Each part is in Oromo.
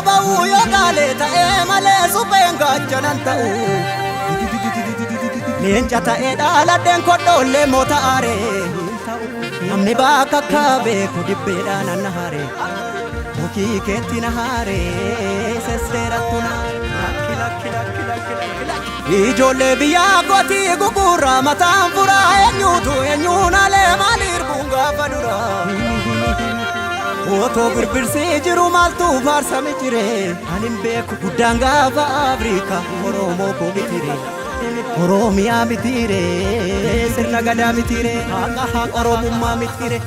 ba'u yoo gaale ta'ee malee supheen gaachanaan ta'u. Leenca ta'ee dhaaladheen kodhoollee moota aaree. Namni bakka akka beeku dibbeedhaan anna haaree. Mukii keetti na haaree sesseerattu na lakki lakki lakki lakki lakki. Ijoollee biyyaa gootii gugurraa mataan furaa eenyuutu eenyuun alee maaliir bungaa duraa. Otoo birbirsee jiru maaltu faarsame jiree. Anin beeku guddaan gaafa Afrikaa Oromoo koo mitire. Oromiyaa mitire sirna gadaa mitire haqa Oromummaa mitire.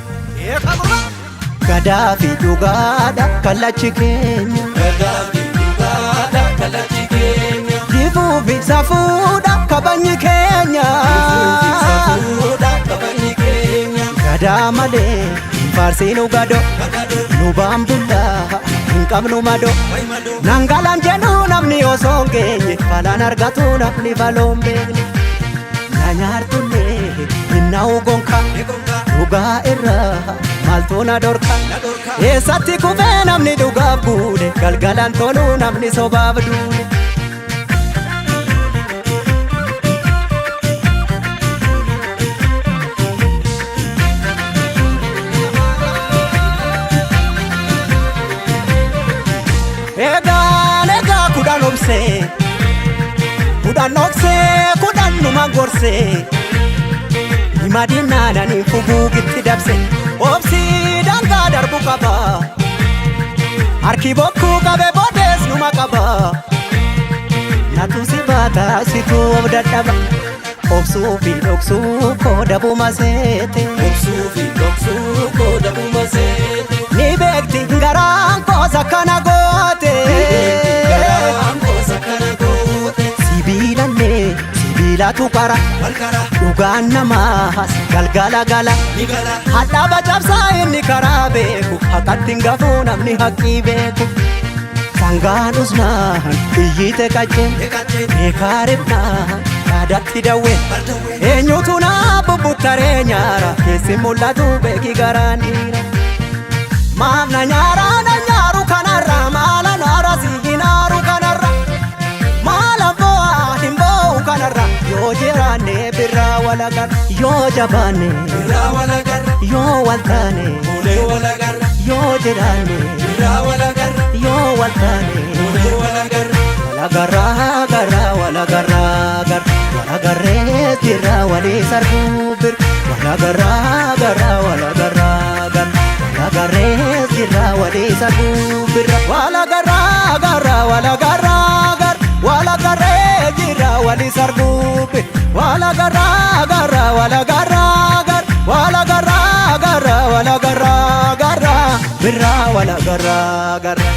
Gadaa fi dhugaadha kallachi keenya. Gadaa fi dhugaadha kallachi keenya. Jifuu fi safuudha kabajni keenya. Gadaa malee faarsiinu gado nu baambullaa hin qabnu mado. Nangalaan jedhu namni osoo hin geenye falaan argatu namni faloon beekne. Na nyaartullee hinnaa'u gonka dhugaa irraa maaltu na dorka. Eessatti kufee namni dhugaaf buune galgalaan toluu namni sobaaf duune. Egaa kudhan obsee kudhan dhoksee kudhan numa gorsee himadiinaananii fuguugitti dabse obsii dangaa darbu qaba harki bokkuu qabe boodees numa qaba natu si baata situ of dadhaba obsuu fi dhoksuu koo dabuma seete obsuu fi dhoksuu koo dabuma seete ni beekti garaan koosa kana goote sibiilallee sibiilatu qara dhugaan namaas galgala gala hadhaaba cabsaa inni karaa beeku haqatti hin gafuu namni haqqii beeku sangaan usnaan iyyite qacceen beekaa ribnaan yaadatti dawwee eenyutu naa bubbuttaree nyaara keessi mul'atu beeki garaan dhiira. Maaf na nyaaru kanarra maala naara si hinaaru kanarra maala bo'aa hin bo'u kanarra yoo jiraanne birraa walagarra yoo jabaanne birraa walagarra yoo waltaane ulee walagarra yoo jiraanne birraa walagarra yoo waltaane ulee walagarra walagarra garra walagarra garra walagarree jirra walii sarbuu bir walagarra garra walagarra garra. Walagarree jirra walii sarbuu birra walagarraa garra walagarraa garra walagarree jirra walii sarbuu birra walagarraa garra walagarraa garra walagarraa garra walagarraa garra birra walagarraa garra.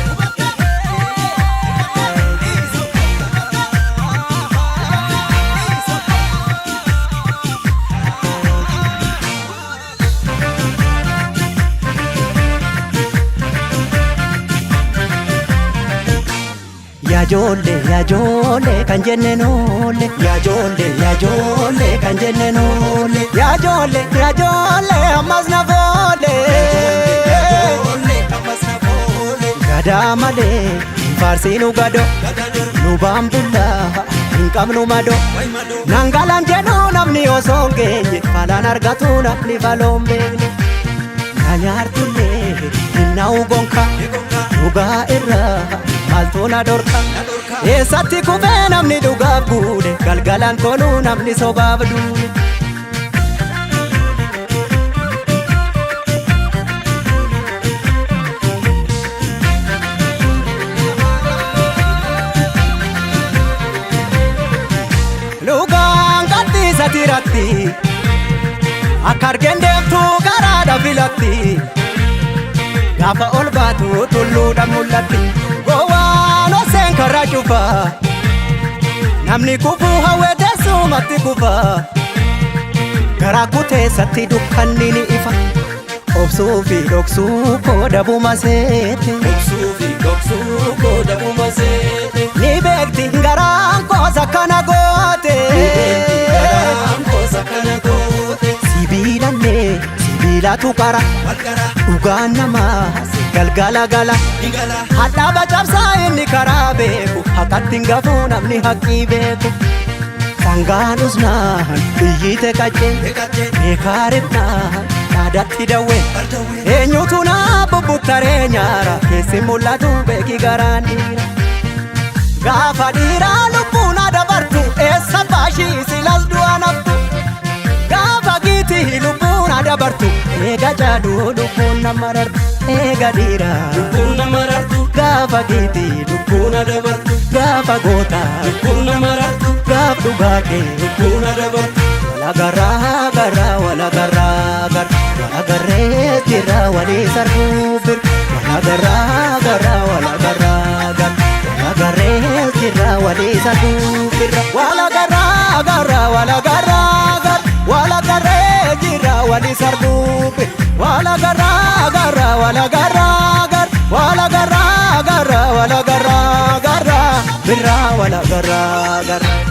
Yaa ijoollee kan jenne noolle yaa ijoollee kan jenne noolle yaa ijoollee ammas na foole gadaa malee faarsiinu gado nu baambullaa hin qabnu mado. Nangalaan jedhu namni osoo hin geenye falaan argatu namni faloon beekne. Na nyaartullee hinnaa'u gonka dhugaa irraa maaltu na dorka. Eessatti kufee namni dhugaaf buune galgalaan toluu namni sobaaf duune. Lugaan qaddiisa tiratti akka argeen deemtuu karaadha filatti gaafa ol baatu tulluudhaan mul'atti gowwaan oseen karra cufa namni kufuu hawwee teessumatti kufa garaa kuteessatti dukkanni ni ifa obsuu fi dhoksuu koo dabuma seete obsuu fi dhoksuu koo dabuma seete ni beekti garaan koosa kana goote sibiilallee sibiilatu qara dhugaan namaas galgala gala hadhaaba cabsaa haqatti hin gafu namni haqqii beeku. Sangaan usnaan iyyite qacceen beekaarifnaan dhaadatti dawwee eenyutu naa bubbuttaree nyaara keessi mul'atu beeki garaan dhiira. Gaafa dhiiraa lubbuun adabartu eessa baashii silas du'a naftu. Gaafa giitii lubbuun adabartu eega jaaduu lubbuun nama rartu. Eega dhiiraa lubbuun nama rartu gaafa giitii lubbuun adabartu gaafa gootaa lubbuun nama rartu gaaf dhugaa kee lubbuun adabartu. wala garraa garraa wala garraa garraa wala garree jirra walii sarbuu bir wala garraa garraa wala garraa garraa wala garree jirra walii sarbuu bir wala garraa garraa wala garraa garraa wala garree jirra walii sarbuu bir wala garraa garraa wala garraa garraa wala garraa garraa wala garraa garraa birra wala garraa garraa.